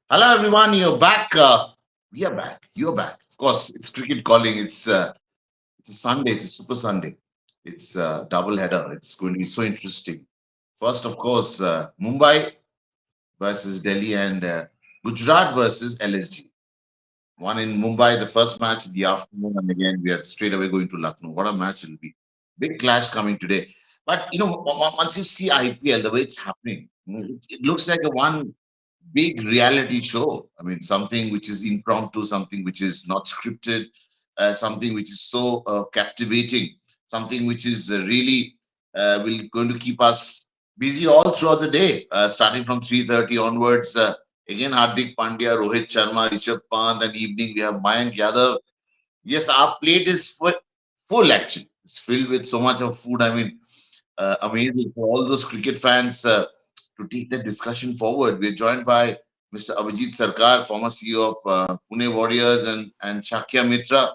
Hello, everyone. You're back. We are back. You're back. Of course, it's cricket calling. It's a Sunday. It's a Super Sunday. It's a double header. It's going to be so interesting. First, of course, Mumbai versus Delhi and Gujarat versus LSG. One in Mumbai, the first match in the afternoon, and again we are straight away going to Lucknow. What a match it'll be! Big clash coming today. But once you see IPL, the way it's happening, it looks like a one big reality show. I mean, something which is impromptu, something which is not scripted, something which is so captivating, something which is really will going to keep us busy all throughout the day, starting from 3:30 onwards. Again, Hardik Pandya, Rohit Sharma, Rishabh Pant, and evening we have Mayank Yadav. Yes, our plate is full actually. It's filled with so much of food. I mean, amazing for all those cricket fans to take that discussion forward. We're joined by Mr. Abhijit Sarkar, former CEO of Pune Warriors, and Shakya Mitra,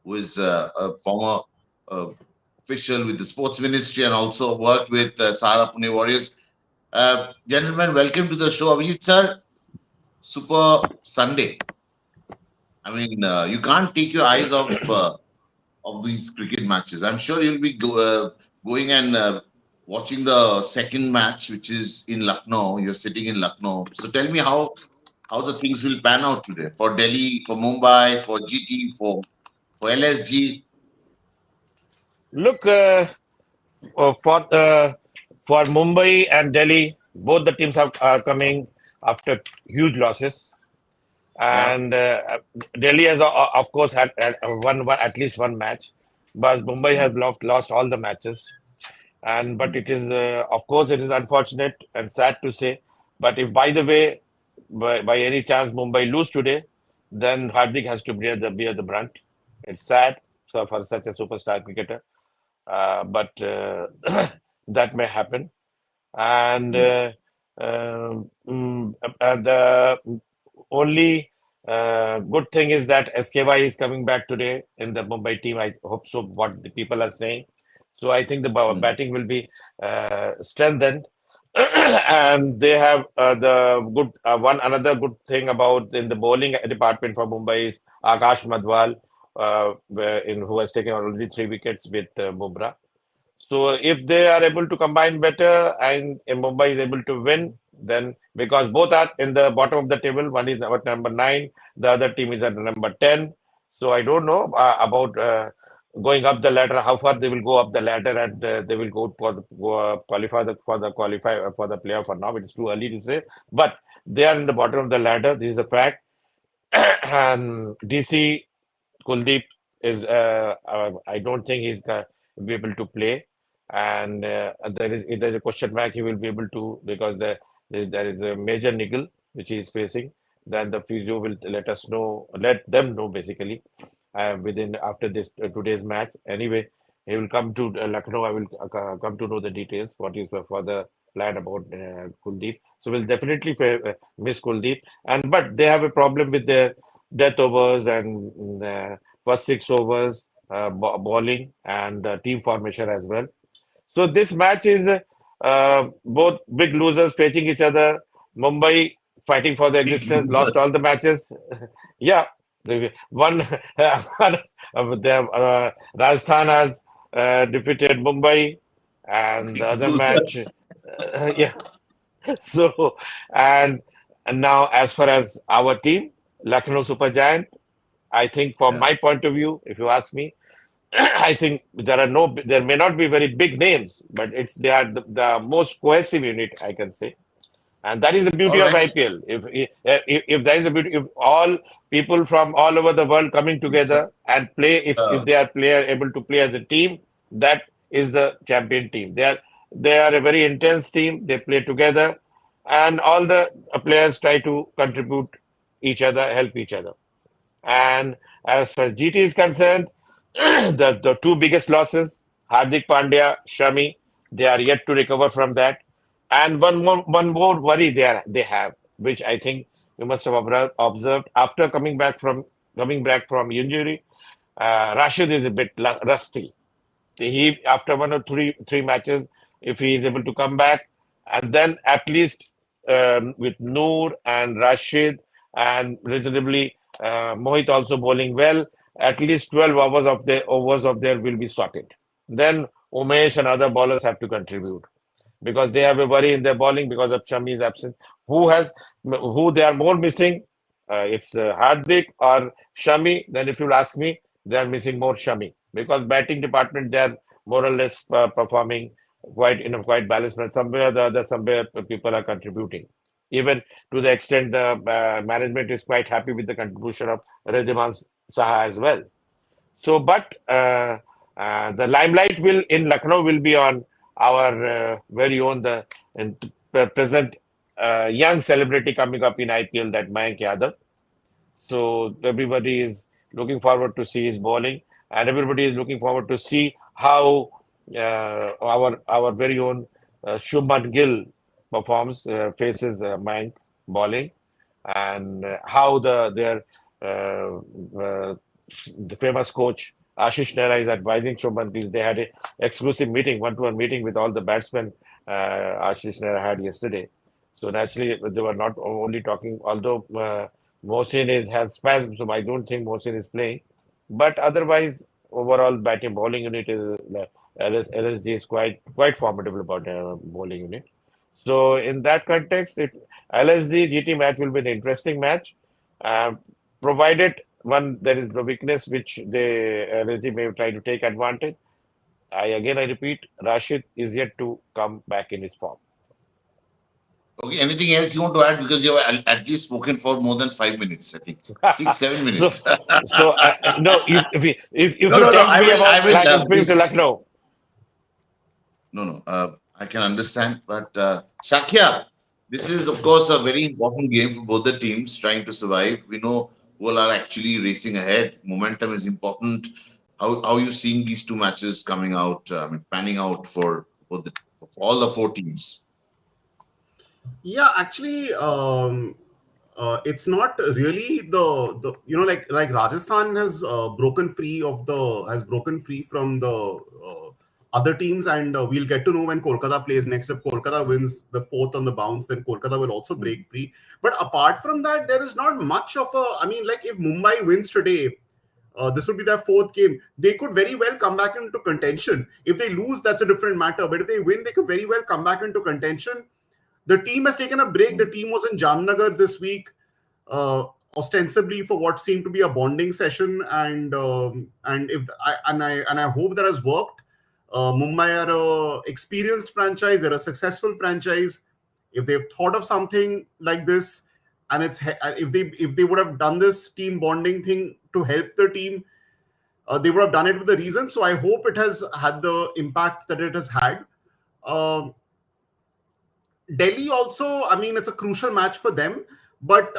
who is a former uh, official with the Sports Ministry and also worked with Sahara Pune Warriors. Gentlemen, welcome to the show. Abhijit sir, Super Sunday. I mean, you can't take your eyes off of these cricket matches. I'm sure you'll be going and watching the second match, which is in Lucknow. You're sitting in Lucknow. So tell me how the things will pan out today for Delhi, for Mumbai, for GT, for LSG. Look, uh, for uh, for Mumbai and Delhi, both the teams are coming after huge losses, Yeah. and Delhi has of course had one at least one match, but Mumbai has lost all the matches. And but it is of course it is unfortunate and sad to say. But if by the way, by any chance Mumbai lose today, then Hardik has to bear the brunt. It's sad for such a superstar cricketer, but that may happen. And Mm. the only good thing is that SKY is coming back today in the Mumbai team. I hope so, what the people are saying. So I think the Mm. batting will be strengthened. And they have the good one another good thing about in the bowling department for Mumbai is Akash Madwal, who has taken already 3 wickets with Bumrah. So if they are able to combine better and Mumbai is able to win, then because both are in the bottom of the table, one is at number 9, the other team is at number 10. So I don't know about going up the ladder, how far they will go up the ladder, and they will go for the qualify for the playoff or now. It's too early to say, but they are in the bottom of the ladder. This is a fact. And DC Kuldeep is I don't think he's going to be able to play, and if there's a question mark he will be able to because there is a major niggle which he is facing. Then the physio will let them know basically within after this today's match. Anyway, he will come to Lucknow. I will come to know the details. What is the further plan about Kuldeep? So we'll definitely miss Kuldeep, and but they have a problem with their death overs and first 6 overs bowling and team formation as well. So this match is both big losers facing each other. Mumbai fighting for their Big existence, lost all losers. the matches. Yeah, one Rajasthan has defeated Mumbai, and the Big other match, losers. yeah. So and now as far as our team, Lucknow Super Giant, I think from Yeah. my point of view, if you ask me, I think there may not be very big names, but they are the most cohesive unit I can say, and that is the All beauty of right. IPL. If there is a beauty, if all people from all over the world coming It's a, together and play, if uh, they are player able to play as a team, that is the champion team. They are a very intense team. They play together, and all the players try to contribute each other, help each other. And as far as GT is concerned, the two biggest losses, Hardik Pandya, Shami, they are yet to recover from that. And one more worry they have, which I think you must have observed after coming back from injury. Rashid is a bit rusty. He after one or three matches, if he is able to come back, and then at least with Noor and Rashid and reasonably Mohit also bowling well. At least 12 overs of there will be sorted. Then Umesh and other bowlers have to contribute because they have a worry in their bowling because of Shami's absence. Who they are more missing? It's Hardik or Shami. Then if you ask me, they are missing more Shami because batting department they are more or less performing quite in a quite balanced manner. Somewhere the other, somewhere people are contributing. Even to the extent the management is quite happy with the contribution of Rediman Saha as well. So, but the limelight will in Lucknow will be on our very own present young celebrity coming up in IPL, that Mayank Yadav. So everybody is looking forward to see his bowling, and everybody is looking forward to see how our very own Shubman Gill performs, faces Mayank bowling, and how their uh, uh, the famous coach Ashish Nehra is advising Shubman Gill. They had a exclusive meeting, one-to-one meeting with all the batsmen Ashish Nehra had yesterday. So naturally, they were not only talking, although Mohsin has spasm, so I don't think Mohsin is playing. But otherwise, overall batting bowling unit is LSG is quite formidable about bowling unit. So in that context, LSG GT match will be an interesting match, uh, provided one there is the weakness which the LSG may try to take advantage. I repeat, Rashid is yet to come back in his form. Okay, anything else you want to add? Because you have at least spoken for more than 5 minutes, I think. 6, 7 So, minutes. no, if No, you no, no. tempt me I about will. like I'm speaking to This. Lucknow, No, no. I can understand, but Shakya, this is of course a very important game for both the teams trying to survive. We know who all are actually racing ahead. Momentum is important. How you seeing these two matches coming out? I mean, panning out for all the four teams. Yeah, actually, it's not really the like Rajasthan has broken free from the other teams, and we'll get to know when Kolkata plays next. If Kolkata wins the fourth on the bounce, then Kolkata will also break free. But apart from that, there is not much of a. I mean, like if Mumbai wins today. This would be their fourth game. They could very well come back into contention. If they lose, that's a different matter. But if they win, they could very well come back into contention. The team has taken a break. The team was in Jamnagar this week, uh, ostensibly for what seemed to be a bonding session, and I hope that has worked. Mumbai are a experienced franchise. They're a successful franchise. If they've thought of something like this, and if they would have done this team bonding thing to help the team, they would have done it with a reason. So I hope it has had the impact that it has had. Um Delhi also, I mean, it's a crucial match for them. But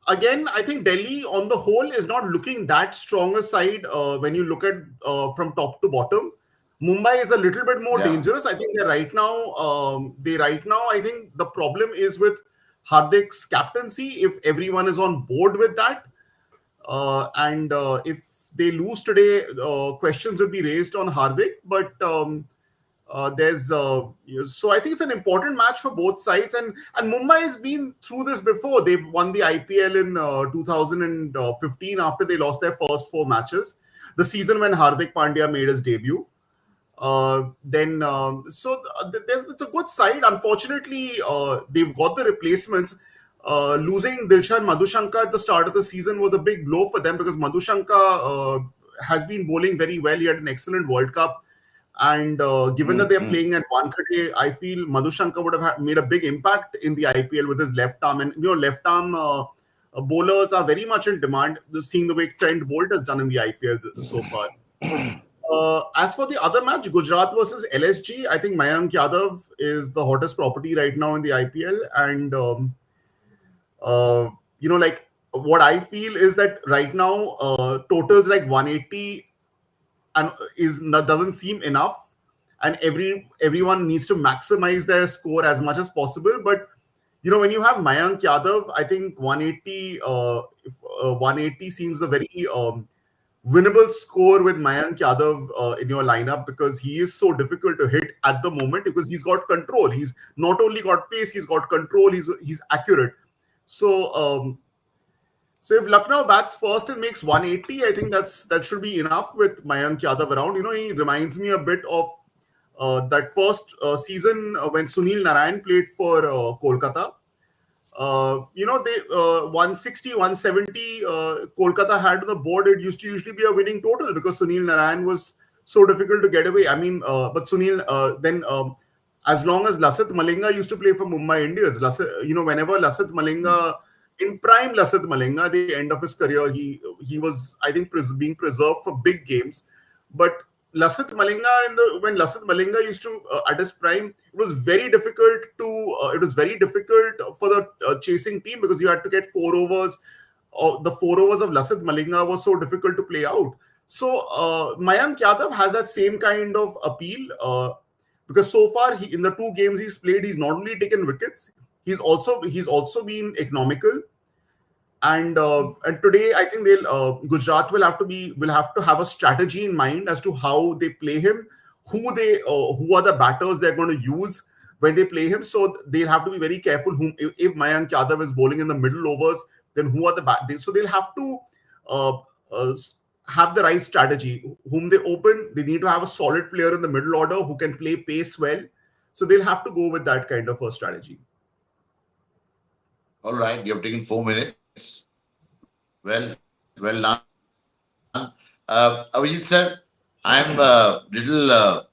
again, I think Delhi on the whole is not looking that strong a side when you look at from top to bottom. Mumbai is a little bit more Yeah. dangerous. I think they right now, I think the problem is with Hardik's captaincy. If everyone is on board with that, and if they lose today, questions will be raised on Hardik. But there's so I think it's an important match for both sides, and Mumbai has been through this before. They've won the IPL in 2015 after they lost their first four matches, the season when Hardik Pandya made his debut. Then so there's It's a good side. Unfortunately, they've got the replacements. Losing Dilshan Madhushanka at the start of the season was a big blow for them because Madhushanka has been bowling very well. He had an excellent World Cup. And given that they're Mm-hmm. playing at Wankhede, I feel Madhushanka would have made a big impact in the IPL with his left arm. And left arm bowlers are very much in demand. Seeing the way Trent Bolt has done in the IPL so far. As for the other match, Gujarat versus LSG, I think Mayank Yadav is the hottest property right now in the IPL. And uh, like what I feel is that right now totals like 180 and doesn't seem enough, and everyone needs to maximize their score as much as possible. But when you have Mayank Yadav, I think 180 seems a very winnable score with Mayank Yadav in your lineup, because he is so difficult to hit at the moment, because he's got control. He's not only got pace, he's got control. He's accurate. So so if Lucknow bats first and makes 180, I think that should be enough with Mayank Yadav around. He reminds me a bit of that first season when Sunil Narayan played for Kolkata. They 160, 170 Kolkata had on the board. It used to usually be a winning total because Sunil Narayan was so difficult to get away. I mean, but Sunil then as long as Lasith Malinga used to play for Mumbai Indians, whenever Lasith Malinga in prime Lasith Malinga, at the end of his career, he was, I think, being preserved for big games. But Lasith Malinga when Lasith Malinga used to at his prime, it was very difficult for the chasing team, because you had to get 4 overs. The 4 overs of Lasith Malinga was so difficult to play out. So Mayank Yadav has that same kind of appeal, because so far in the 2 games he's played, he's not only taken wickets, he's also been economical. And today, I think Gujarat will have to have a strategy in mind as to how they play him, who are the batters they're going to use when they play him. So they'll have to be very careful. If Mayank Yadav is bowling in the middle overs, then who are the batters? So they'll have to have the right strategy. Whom they open, they need to have a solid player in the middle order who can play pace well. So they'll have to go with that kind of a strategy. All right, you have taken 4 minutes. Well done. Abhijit sir, I'm a little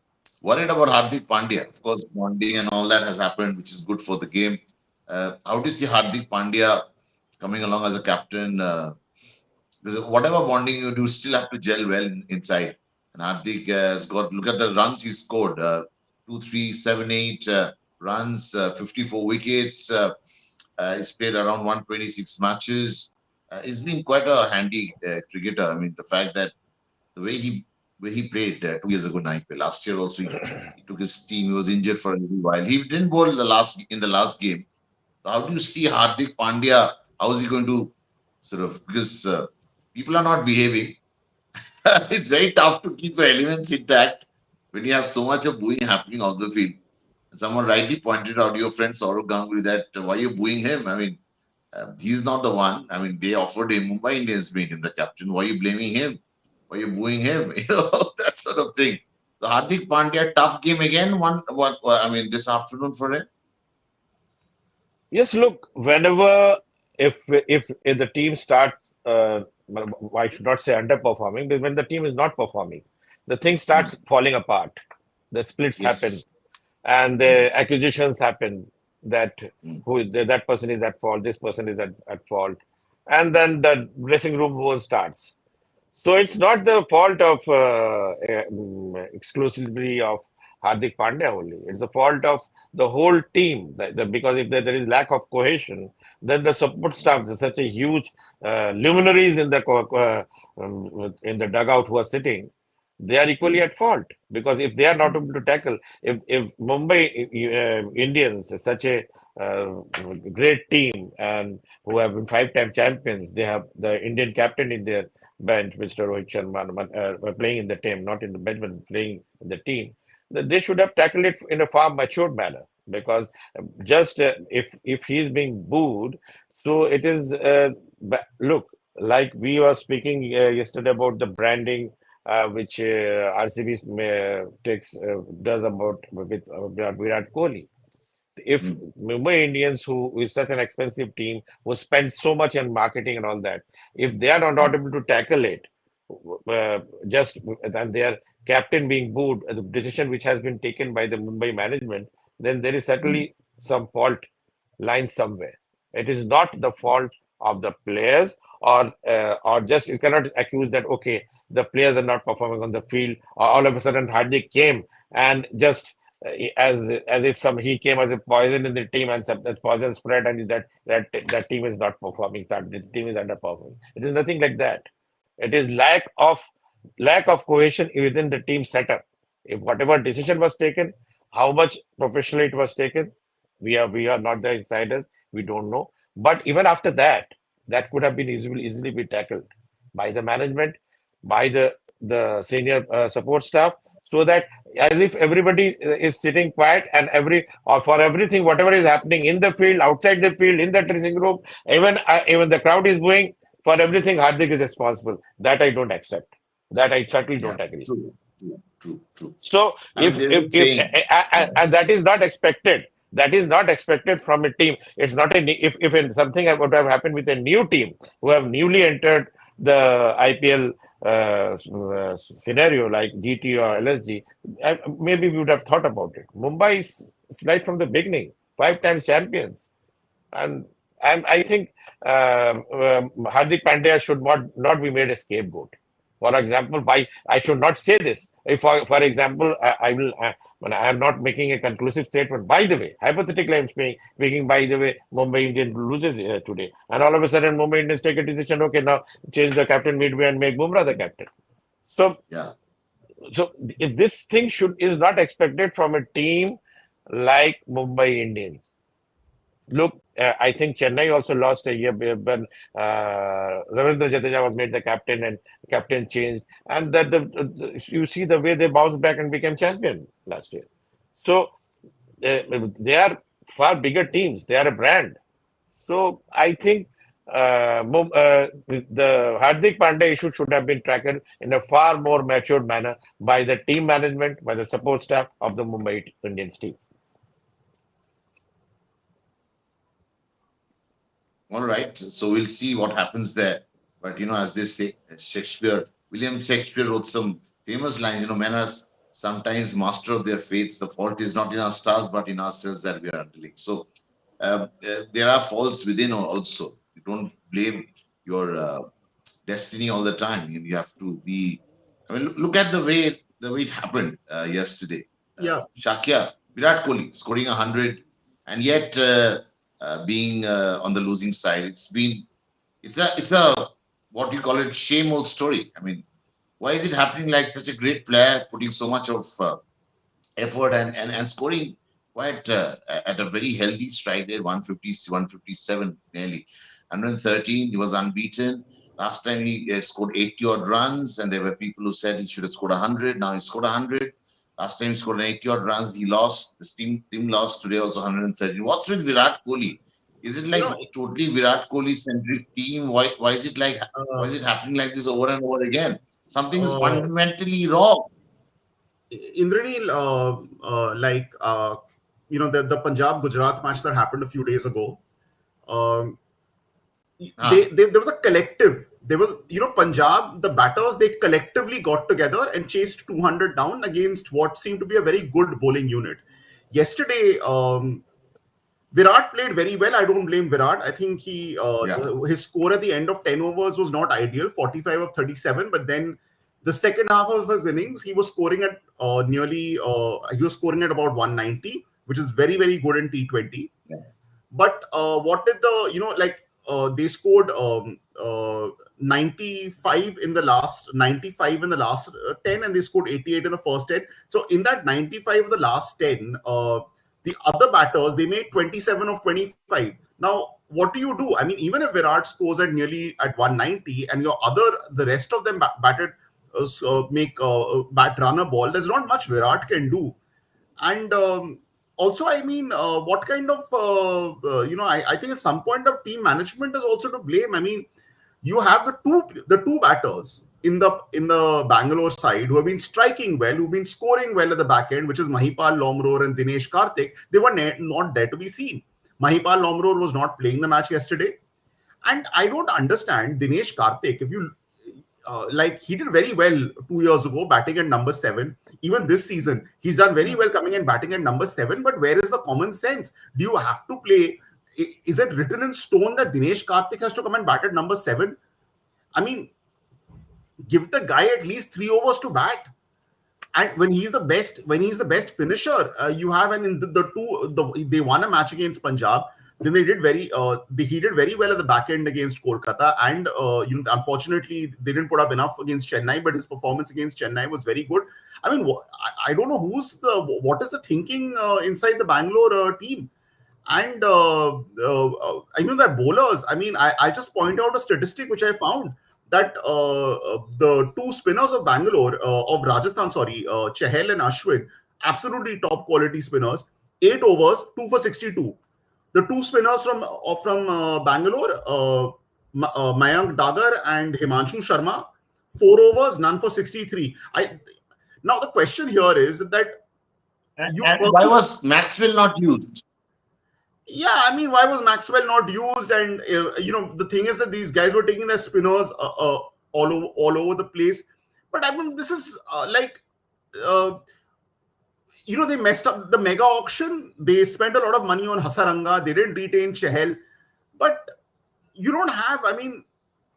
worried about Hardik Pandya. Of course, bonding and all that has happened, which is good for the game. How do you see Hardik Pandya coming along as a captain? Because whatever bonding you do, still have to gel well inside. And Hardik has got, look at the runs he scored, 2, 3, 7, 8 runs, 54 wickets. He's played around 126 matches. He's been quite a handy cricketer. I mean, the fact that the way he played 2 years ago in IPL, last year also he took his team. He was injured for a little while. He didn't bowl in the last game. So how do you see Hardik Pandya? How is he going to sort of, because people are not behaving. It's very tough to keep the elements intact when you have so much of booing happening off the field. And someone rightly pointed out, your friend Saurav Ganguly, that why are you booing him? I mean, he's not the one. I mean, they offered him, Mumbai Indians made him the captain. Why are you blaming him? Why are you booing him? That sort of thing. So Hardik Pandya, tough game again. This afternoon for him. Yes, look, whenever if the team starts, I should not say underperforming, but when the team is not performing, the thing starts falling apart. The splits happen, Yes. and the accusations happen that Mm. that person is at fault, this person is at fault, and then the dressing room war starts. So it's not the fault of exclusively of Hardik Pandya only. It's the fault of the whole team. Because if there is lack of cohesion, then the support staff, there's such a huge luminaries in the dugout who are sitting, they are equally at fault. Because if they are not able to tackle, if Mumbai Indians is such a great team and who have been 5-time champions, they have the Indian captain in their bench, Mr. Rohit Sharma, playing in the team, not in the bench, but playing in the team. They should have tackled it in a far matured manner, because just if he's being booed, so it is. Look, like we were speaking yesterday about the branding which RCB does about with Virat Kohli. If Mm. Mumbai Indians, who is such an expensive team, who spend so much on marketing and all that, if they are not able to tackle it, just and their captain being booed, the decision which has been taken by the Mumbai management, then there is Mm. certainly some fault lying somewhere. It is not the fault of the players, or just you cannot accuse that okay, the players are not performing on the field, or all of a sudden Hardik came and just as if he came as a poison in the team, and that poison spread, and that team is not performing, that the team is underperforming. It is nothing like that. It is lack of cohesion within the team setup. If whatever decision was taken, how much professionally it was taken, we are not the insiders. We don't know. But even after that, that could have been easily be tackled by the management. by the senior support staff, so that as if everybody is sitting quiet and or for everything, whatever is happening in the field, outside the field, in the dressing room, even the crowd is booing, for everything Hardik is responsible. That I don't accept. That I certainly Yeah, don't agree. true, true, true, true. So I mean, there's a saying. Yeah, and that is not expected. That is not expected from a team. It's not if something would have happened with a new team who have newly entered the IPL scenario like GT or LSG, maybe we would have thought about it. Mumbai is right from the beginning, 5 times champions, and I think Hardik Pandya should not be made a scapegoat. For example, I should not say this. If, for example, I will, I am not making a conclusive statement. By the way, hypothetically, I'm speaking. By the way, Mumbai Indians loses today, and all of a sudden, Mumbai Indians take a decision. Okay, now change the captain midway and make Bumrah the captain. So, yeah, so if this thing is not expected from a team like Mumbai Indians. Look, I think Chennai also lost a year when Ravindra Jadeja was made the captain and captain changed, and that you see the way they bounced back and became champion last year. So they are far bigger teams. They are a brand. So I think the Hardik Pandya issue should have been tackled in a far more matured manner by the team management, by the support staff of the Mumbai Indians team. all right. So we'll see what happens there. But as they say, William Shakespeare wrote some famous lines. Men are sometimes master of their fates. The fault is not in our stars, but in ourselves that we are unwilling. So there are faults within also. You don't blame your destiny all the time. You have to be. I mean, look at the way it happened yesterday. Yeah. Shakya, Virat Kohli scoring 100, and yet being on the losing side. It's a what you call it, shame old story. I mean, why is it happening? Like such a great player putting so much of effort and scoring quite at a very healthy strike rate, 150, 157 nearly. 113, he was unbeaten. Last time he scored 80 odd runs, and there were people who said he should have scored 100. Now he scored 100. Last time he scored 80 odd runs, he lost. This team lost today also 113. What's with Virat Kohli? Is it like totally Virat Kohli centric team? Why is it happening like this over and over again? Something is fundamentally wrong. Indrani, the Punjab Gujarat match that happened a few days ago. There was a collective. There was, Punjab, the batters, they collectively got together and chased 200 down against what seemed to be a very good bowling unit. Yesterday, Virat played very well. I don't blame Virat. I think his score at the end of 10 overs was not ideal, 45 of 37. But then the second half of his innings, he was scoring at about 190, which is very, very good in T20. Yeah. But what did they scored 95 in the last 10, and they scored 88 in the first 10. So in that 95 of the last 10, the other batters, they made 27 of 25. Now, what do you do? I mean, even if Virat scores at nearly at 190 and the rest of them batted, run a ball, there's not much Virat can do. And also, I mean, what kind of, I think at some point of team management is also to blame. I mean, you have the two batters in the Bangalore side who have been striking well, who've been scoring well at the back end, which is Mahipal Lomror and Dinesh Karthik. They were not there to be seen. Mahipal Lomror was not playing the match yesterday. And I don't understand Dinesh Karthik. If you he did very well 2 years ago, batting at number 7. Even this season, he's done very well coming and batting at number 7. But where is the common sense? Do you have to play? Is it written in stone that Dinesh Karthik has to come and bat at number 7? I mean, give the guy at least 3 overs to bat. And when he's the best finisher, you have, and in they won a match against Punjab. Then he did very well at the back end against Kolkata, and unfortunately they didn't put up enough against Chennai. But his performance against Chennai was very good. I mean, I don't know what is the thinking inside the Bangalore team, and I know that bowlers. I mean, I just point out a statistic which I found that the two spinners of Bangalore, of Rajasthan, sorry, Chahal and Ashwin, absolutely top quality spinners. 8 overs, 2 for 62. The two spinners from Bangalore, Mayank Dagar and Himanshu Sharma, 4 overs, none for 63. Now the question here is that you And why personally, was Maxwell not used? yeah, I mean, why was Maxwell not used? And the thing is that these guys were taking their spinners all over the place. But I mean, this is uh, they messed up the mega auction. They spent a lot of money on Hasaranga. They didn't retain Chahal. But you don't have, I mean,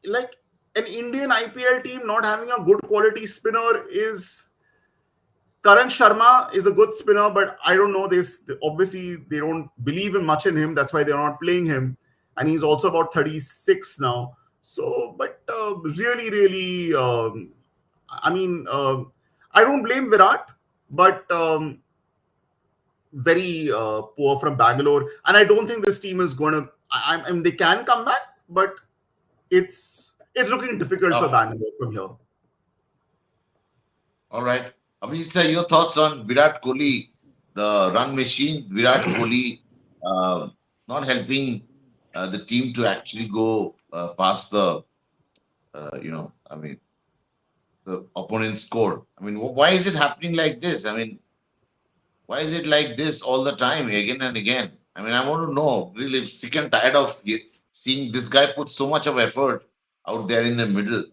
like an Indian IPL team not having a good quality spinner is. Karan Sharma is a good spinner, but I don't know. Obviously they don't believe in much in him. That's why they're not playing him, and he's also about 36 now. So, but really, really, I mean, I don't blame Virat, but very poor from Bangalore, and I don't think this team is going to. I mean, they can come back, but it's looking difficult for Oh, Bangalore from here. all right. Abhijit sir, your thoughts on Virat Kohli, the run machine, Virat Kohli, not helping the team to actually go past I mean, the opponent's score. I mean, why is it happening like this? I mean, why is it like this all the time, again and again? I mean, I want to know, really sick and tired of seeing this guy put so much of effort out there in the middle,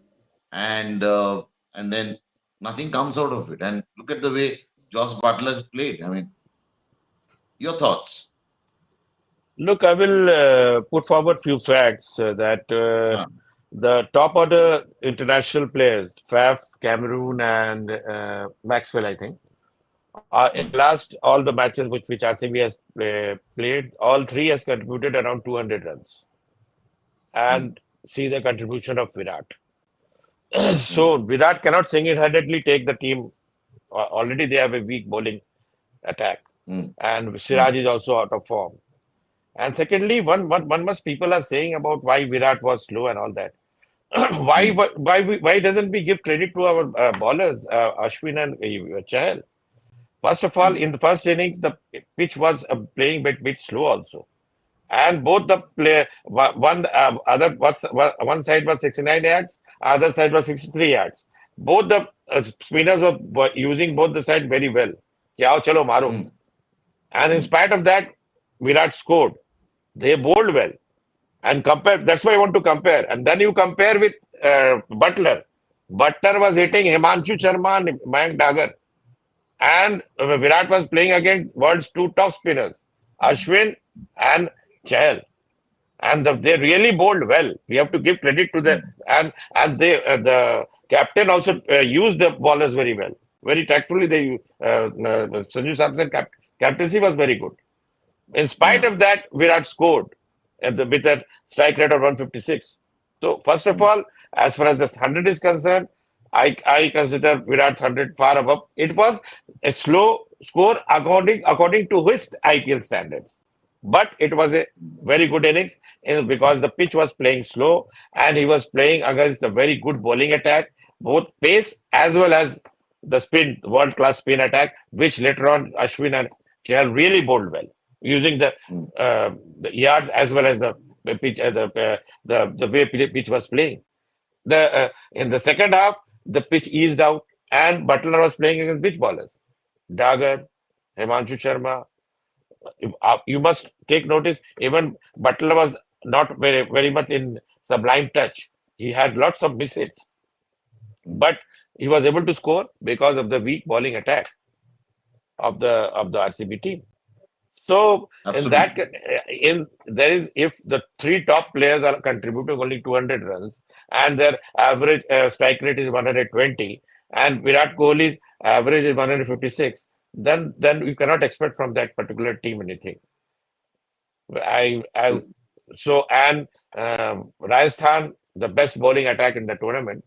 and then nothing comes out of it. And look at the way Josh Butler played. I mean, your thoughts? Look, I will put forward few facts that Uh, the top order international players, Faf, Cameroon, and Maxwell, I think, in last all the matches which RCB has played, all three has contributed around 200 runs. mm, And see the contribution of Virat. mm, So Virat cannot single-handedly take the team. Already they have a weak bowling attack, mm, and mm, Siraj is also out of form. And secondly, one must people are saying about why Virat was slow and all that. why mm, why doesn't we give credit to our bowlers, Ashwin and Chahal? First of all, mm, in the first innings, the pitch was playing bit slow also, and both the play one other one side was 69 yards, other side was 63 yards. Both the spinners were using both the side very well. कि आओ चलो मारो. mm, And in mm, spite of that, Virat scored. They bowled well. And compare, that's why I want to compare. And then you compare with Butler. Butler was hitting Himanshu Sharma and Mayank Dagar. And Virat was playing against world's two top spinners, Ashwin and Chahal. And they really bowled well. We have to give credit to the mm, and they the captain also used the bowlers very well, very tactfully. Sanju Samson captaincy was very good. In spite yeah. of that, Virat scored with a strike rate of 156. So first of Mm, all, as far as this 100 is concerned, I consider Virat's 100 far above. It was a slow score according to his IPL standards. But it was a very good innings because the pitch was playing slow and he was playing against a very good bowling attack, both pace as well as the spin, world-class spin attack, which later on Ashwin and Chahal really bowled well, using mm, the yards as well as the pitch, the way pitch was playing. In the second half, the pitch eased out, and Butler was playing against pitch bowlers. Dagar, Himanshu Sharma. You must take notice. Even Butler was not very much in sublime touch. He had lots of miss hits, mm. but he was able to score because of the weak bowling attack of the RCB team. So in that, Absolutely. in there is if the three top players are contributing only 200 runs and their average strike rate is 120 and Virat Kohli's average is 156, then you cannot expect from that particular team anything. I True. as so and Rajasthan the best bowling attack in the tournament,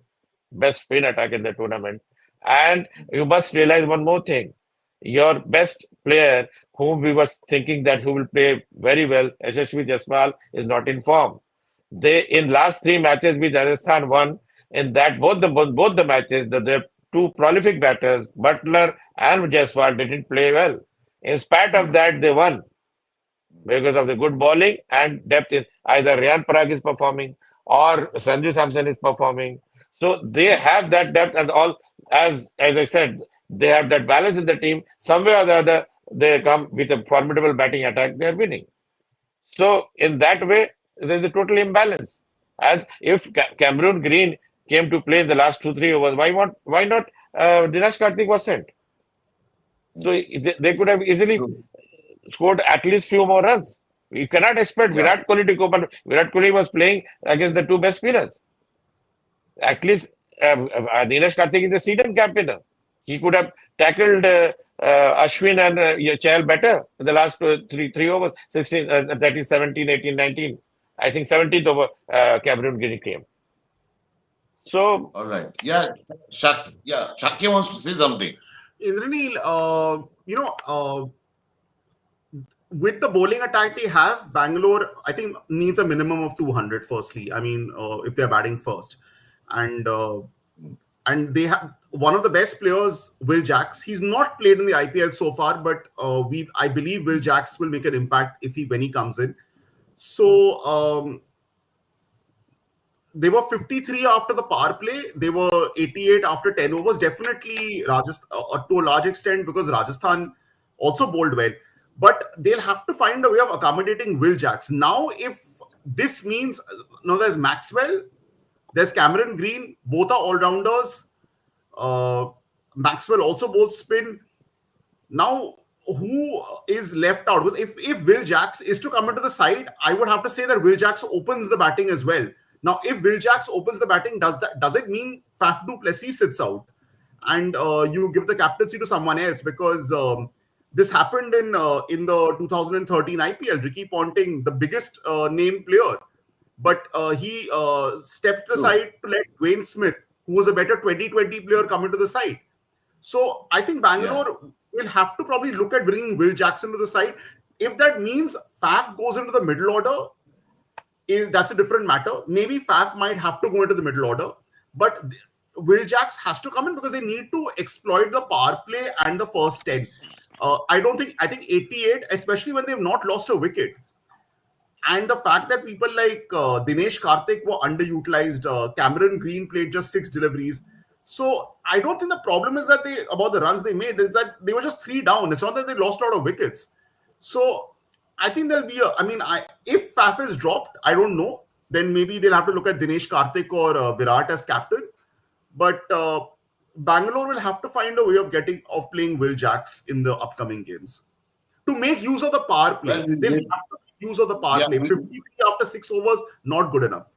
best spin attack in the tournament, and you must realize one more thing: your best player, whom we were thinking that who will play very well, SSV Jaswal, is not in form. They in last three matches with Rajasthan won. in that both the matches, the two prolific batters, Butler and Jaiswal, didn't play well. In spite of that, they won because of the good bowling and depth. In either Ryan Parag is performing or Sanju Samson is performing. So they have that depth and all. As I said, they have that balance in the team. Somewhere or the other, they come with a formidable batting attack. They are winning. So in that way, there is a total imbalance. As if Cameron Green came to play in the last 2 3 overs, why not Dinesh Karthik was sent? So they could have easily True. scored at least few more runs. You cannot expect Yeah. Virat Kohli to go, but Virat Kohli was playing against the two best spinners. At least Dinesh Karthik is a seasoned campaigner. He could have tackled Ashwin and Chahal better in the last three overs, 16, that is 17, 18, 19. I think 17th over Cameron Green came. So, All right. Yeah. Shakya wants to say something. Indranil, with the bowling attack they have, Bangalore, I think, needs a minimum of 200. Firstly, I mean, if they're batting first, and they have one of the best players, Will Jacks. He's not played in the IPL so far, but I believe Will Jacks will make an impact when he comes in. So they were 53 after the power play. They were 88 after 10 overs. Definitely Rajasthan, to a large extent, because Rajasthan also bowled well. But they'll have to find a way of accommodating Will Jacks. Now, if this means, there's Maxwell, there's Cameron Green, both are all-rounders. Maxwell also bowls spin. Now, who is left out? If Will Jacks is to come into the side, I would have to say that Will Jacks opens the batting as well. Now, if Will Jacks opens the batting, does it mean Faf du Plessis sits out and you give the captaincy to someone else? Because this happened in the 2013 IPL. Ricky Ponting, the biggest name player, but he stepped aside to let Dwayne Smith, who was a better 2020 player, come into the side. So I think Bangalore will have to probably look at bringing Will Jackson to the side. If that means Faf goes into the middle order, that's a different matter. Maybe Faf might have to go into the middle order, but Will Jacks has to come in because they need to exploit the power play and the first 10. I think 88, especially when they've not lost a wicket. And the fact that people like Dinesh Karthik were underutilized, Cameron Green played just 6 deliveries. So I don't think the problem is that about the runs they made, is that they were just 3 down. It's not that they lost a lot of wickets. So I think there'll be if Faf is dropped, I don't know. Then maybe they'll have to look at Dinesh Karthik or Virat as captain. But Bangalore will have to find a way of playing Will Jacks in the upcoming games to make use of the power play. Well, They'll have to make use of the power play. 53 after 6 overs, not good enough.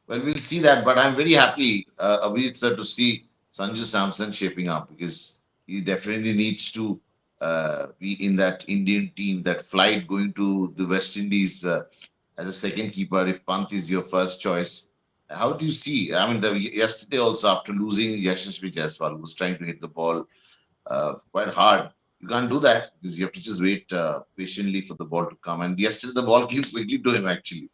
Well, we'll see that, but I'm very happy, Abhijit sir, to see Sanju Samson shaping up, because he definitely needs to be in that Indian team, that flight going to the West Indies as a second keeper if Pant is your first choice. How do you see? I mean, yesterday also, after losing Yashasvi Jaiswal, who was trying to hit the ball quite hard, you can't do that because you have to just wait patiently for the ball to come. And yesterday, the ball came quickly to him, actually.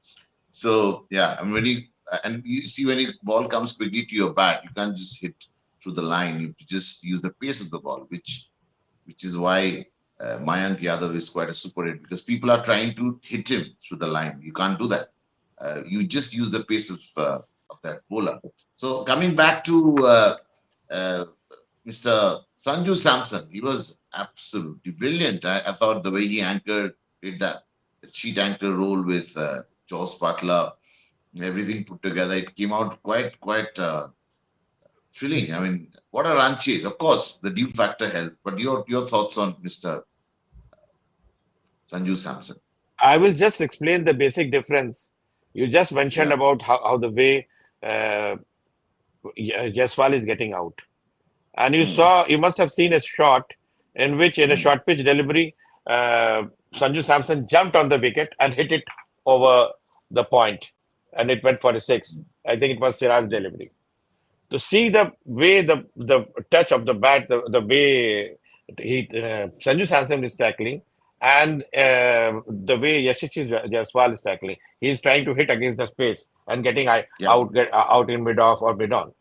So, yeah, I mean, when the ball comes quickly to your bat, you can't just hit through the line. You have to just use the pace of the ball, which is why Mayank Yadav is quite a super hit, because people are trying to hit him through the line. You can't do that. You just use the pace of that bowler. So coming back to Mr. Sanju Samson, he was absolutely brilliant. I thought the way he did that sheet anchor role with Jos Butler, everything put together, it came out quite thrilling. I mean, what a run chase. Of course, the dew factor helped, but your thoughts on Mr. Sanju Samson? I will just explain the basic difference. You just mentioned Yeah. about how the way Jaiswal is getting out. And you must have seen a shot in which, in a short pitch delivery, Sanju Samson jumped on the wicket and hit it over the point, and it went for a 6. I think it was Siraj's delivery. To see the way the touch of the bat, the way Sanju Samson is tackling, And the way Yashichi Jaiswal is tackling, he's trying to hit against the space and getting Yeah. out in mid off or mid on.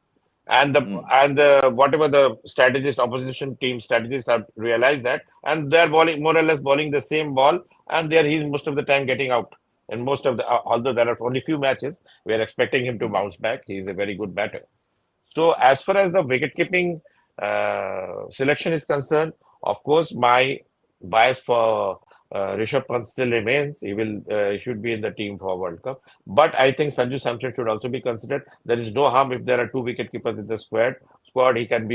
And Mm. the whatever the strategist opposition team strategists have realized that, and they're bowling more or less bowling the same ball, and there he's most of the time getting out. And most of the although there are only few matches, we are expecting him to Mm. bounce back. He's a very good batter. So as far as the wicket-keeping selection is concerned, of course, my bias for Rishabh Pant still remains. He should be in the team for World Cup. But I think Sanju Samson should also be considered. There is no harm if there are two wicket keepers in the squad. He can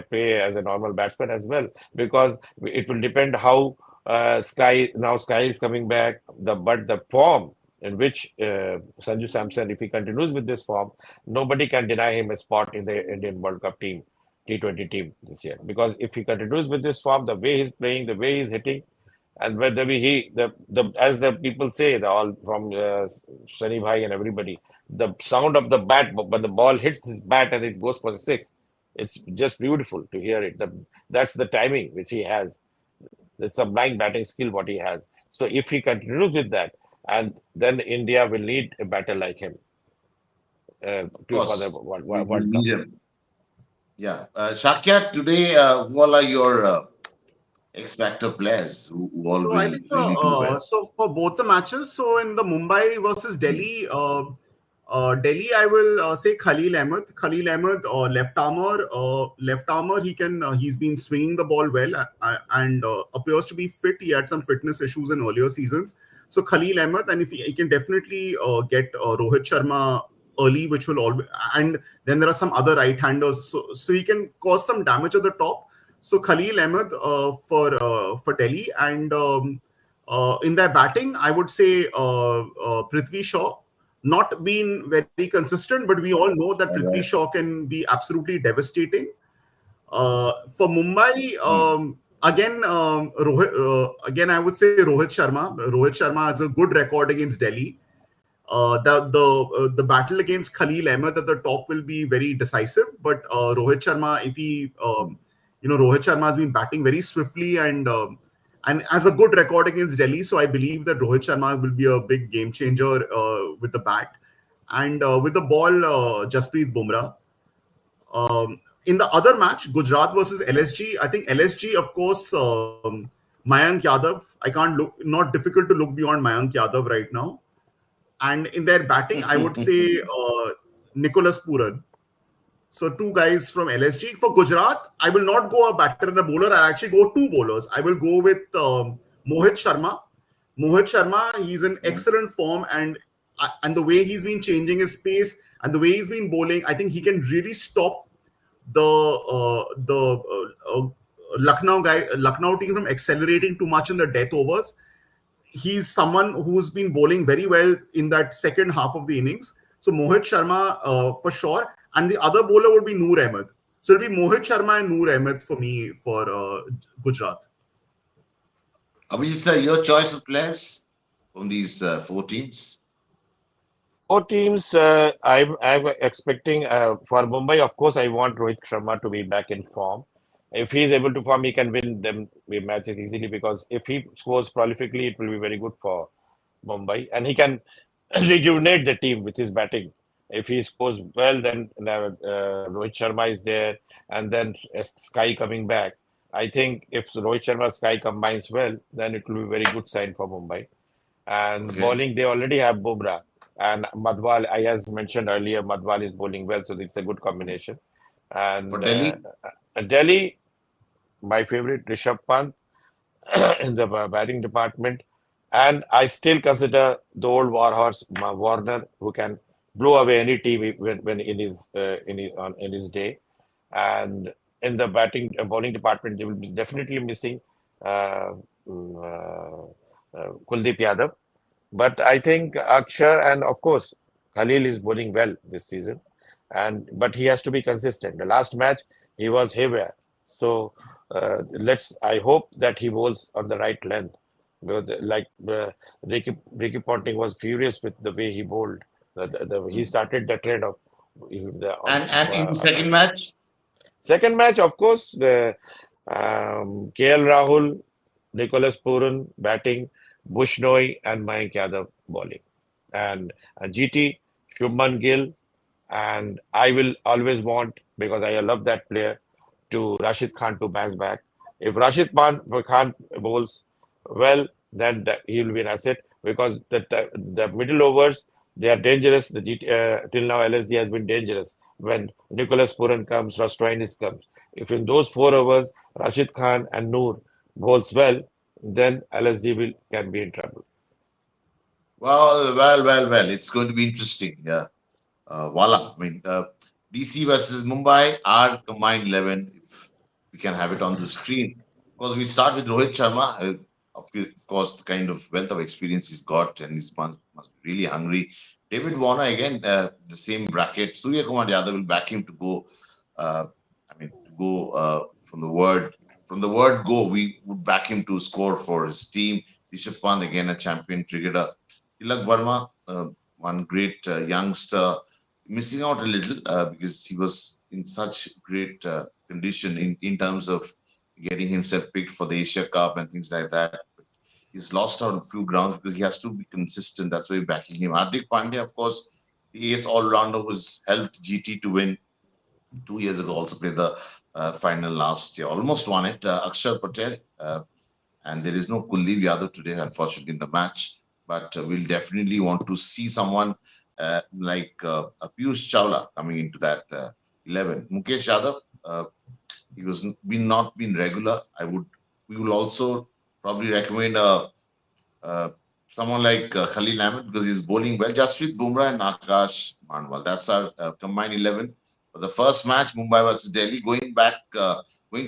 play as a normal batsman as well, because it will depend how Sky is coming back. The form in which Sanju Samson, if he continues with this form, nobody can deny him a spot in the Indian World Cup team, T20 team this year. Because if he continues with this form, the way he's playing, the way he's hitting, and whether the as the people say, the all from Sunny Bhai and everybody, the sound of the bat when the ball hits his bat and it goes for the six, it's just beautiful to hear it. That's the timing which he has. It's a blind batting skill what he has. So if he continues with that, and then India will need a batter like him Of for the course, we World Cup. need him. Yeah. Shakya, today, who all are your X Factor players who all So I will think really do well? for both the matches, so in the Mumbai versus Delhi, Delhi, I will say Khalil Ahmed. Khalil Ahmed, left armor. He's been swinging the ball well and appears to be fit. He had some fitness issues in earlier seasons. So Khalil Ahmed, and if he can definitely get Rohit Sharma early, which will always, and then there are some other right-handers, so he can cause some damage at the top. So Khalil Ahmed for Delhi, and in their batting, I would say Prithvi Shaw. Not been very consistent, but we all know that All Prithvi right. Shaw can be absolutely devastating. For Mumbai, Mm. again, I would say Rohit Sharma. Rohit Sharma has a good record against Delhi. The battle against Khalil Ahmed at the top will be very decisive. But Rohit Sharma, if he Mm. Rohit Sharma has been batting very swiftly and has a good record against Delhi. So I believe that Rohit Sharma will be a big game changer with the bat and with the ball, Jasprit Bumrah. In the other match, Gujarat versus LSG, I think LSG, of course, Mayank Yadav. I can't look. Not difficult to look beyond Mayank Yadav right now. And in their batting, I would say Nicholas Puran. So two guys from LSG. For Gujarat, I will not go a batter and a bowler. I'll actually go two bowlers. I will go with Mohit Sharma. Mohit Sharma, he's in Mm. excellent form, and the way he's been changing his pace and the way he's been bowling, I think he can really stop the Lucknow team from accelerating too much in the death overs. He's someone who's been bowling very well in that second half of the innings. So Mohit Sharma for sure, and the other bowler would be Noor Ahmed. So it'll be Mohit Sharma and Noor Ahmed for me for Gujarat. Abhijit sir, your choice of players from these four teams? Four teams, I'm expecting for Mumbai, of course, I want Rohit Sharma to be back in form. If he's able to form, he can win them matches easily, because if he scores prolifically, it will be very good for Mumbai. And he can rejuvenate the team with his batting. If he scores well, then Rohit Sharma is there, and then Sky coming back. I think if Rohit Sharma Sky combines well, then it will be a very good sign for Mumbai. And Okay. bowling, they already have Bumrah and Madhwal. I as mentioned earlier, Madhwal is bowling well, so it's a good combination. For And Delhi? Delhi, my favorite, Rishabh Pant in the batting department. And I still consider the old warhorse Warner, who can blow away any team when in his day. And in the bowling department, they will be definitely missing uh, Kuldeep Yadav. But I think Akshar and of course Khalil is bowling well this season, and but he has to be consistent. The last match he was haywire, so let's. I hope that he bowls on the right length. Because like Ricky Ponting was furious with the way he bowled. He Mm. started the trend of the And in the second match? second match. Of course, the KL Rahul. Nicholas Puran batting, Bushnoi and Mayank Yadav bowling. And GT, Shubman Gill, and I will always want, because I love that player, to Rashid Khan to bounce back. If Khan bowls well, then he will be an asset because the middle overs they are dangerous. Till now LSG has been dangerous when Nicholas Puran comes, Rastoinis comes. If in those 4 overs Rashid Khan and Noor bowls well, then LSG will can be in trouble. Well. It's going to be interesting. Yeah. Voila. I mean, DC versus Mumbai, our combined 11, if we can have it on the screen. Because we start with Rohit Sharma. Of course, the kind of wealth of experience he's got and he's must be really hungry. David Warner, again, the same bracket. Surya Kumar Yadav will back him to go. To go from the word go, we would back him to score for his team. Rishabh Pant, again, a champion cricketer. Tilak Verma, one great youngster, missing out a little because he was in such great condition in terms of getting himself picked for the Asia Cup and things like that. But he's lost out on a few grounds because he has to be consistent. That's why we're backing him. Hardik Pandya, of course, the ace all-rounder who's helped GT to win 2 years ago, also played the final last year. Almost won it. Akshar Patel. And there is no Kuldeep Yadav today, unfortunately, in the match. But we'll definitely want to see someone like Piyush Chawla coming into that 11. Mukesh Yadav, he was not been regular. We will also probably recommend someone like Khalil Ahmed because he's bowling well. Jasprit Bumrah and Akash Manwal. That's our combined 11 for the first match, Mumbai versus Delhi. Going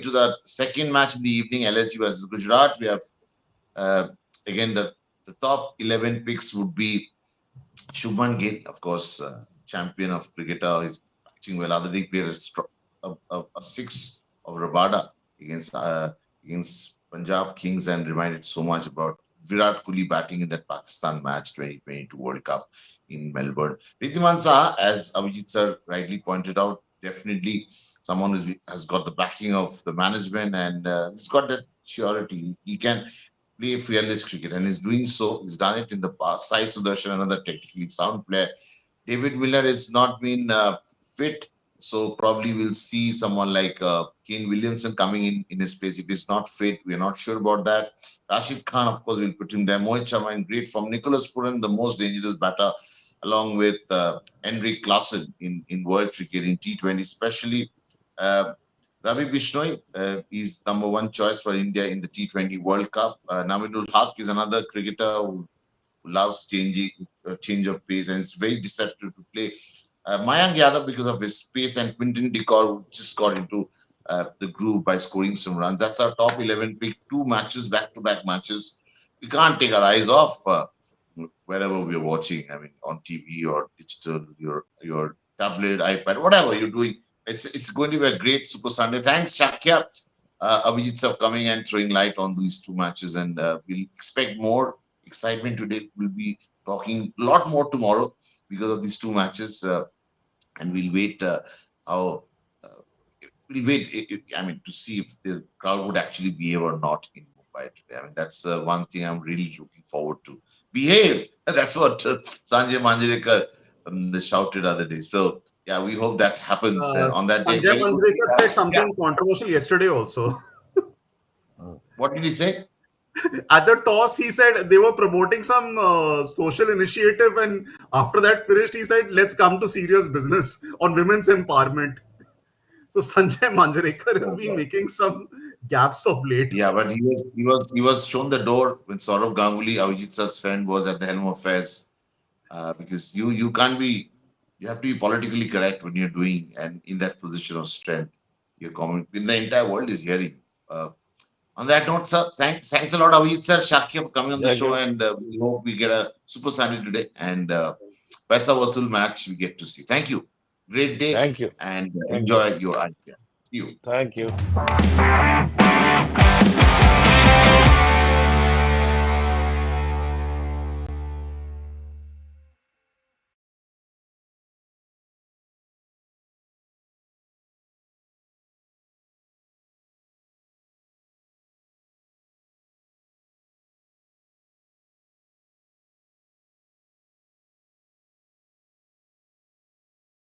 to the second match in the evening, LSG versus Gujarat. We have again the top 11 picks would be Shubman Gill, of course, champion of cricketer. He's batting well. Other day played a six of Rabada against Punjab Kings and reminded so much about Virat Kohli batting in that Pakistan match 2022 World Cup in Melbourne. Ridhiman Saha, as Abhijit sir rightly pointed out, definitely someone who has got the backing of the management and he's got that surety. He can play fearless cricket and he's doing so. He's done it in the past. Sai Sudarshan, another technically sound player. David Miller has not been fit, so probably we'll see someone like Kane Williamson coming in his place. If he's not fit, we're not sure about that. Rashid Khan, of course, will put him there. Mohit Sharma in great form. Nicholas Puran, the most dangerous batter, along with Henrik Klassen in world cricket in T20, especially. Ravi Bishnoi is number one choice for India in the T20 World Cup. Naminul Haq is another cricketer who loves change of pace and is very deceptive to play. Mayank Yadav, because of his pace, and Quinton de Kock, who just got into the groove by scoring some runs. That's our top 11 pick. 2 matches, back-to-back matches. We can't take our eyes off wherever we're watching. I mean, on TV or digital, your tablet, iPad, whatever you're doing. It's going to be a great Super Sunday. Thanks, Shakya, Abhijit sir, coming and throwing light on these 2 matches. And we'll expect more excitement today. We'll be talking a lot more tomorrow because of these 2 matches. And we'll wait to see if the crowd would actually behave or not in Mumbai today. I mean, that's one thing I'm really looking forward to. Behave. That's what Sanjay Manjrekar shouted other day. So, yeah, we hope that happens on that day. Sanjay Manjrekar said something controversial yesterday also. What did he say? At the toss, he said they were promoting some social initiative, and after that finished, he said, "Let's come to serious business on women's empowerment." So Sanjay Manjrekar has been making some gaps of late. Yeah, but he was shown the door when Saurav Ganguly, Avijit sir's friend, was at the helm of affairs. Because you can't be, you have to be politically correct when you're doing and in that position of strength. Your comment in the entire world is hearing. On that note, sir, thanks a lot, Avijit sir, Shakya for coming on the show, and we hope we get a Super Sunday today and Paisa Vasool match we get to see. Thank you. Great day. Thank you. And enjoy your IPL. See you. Thank you.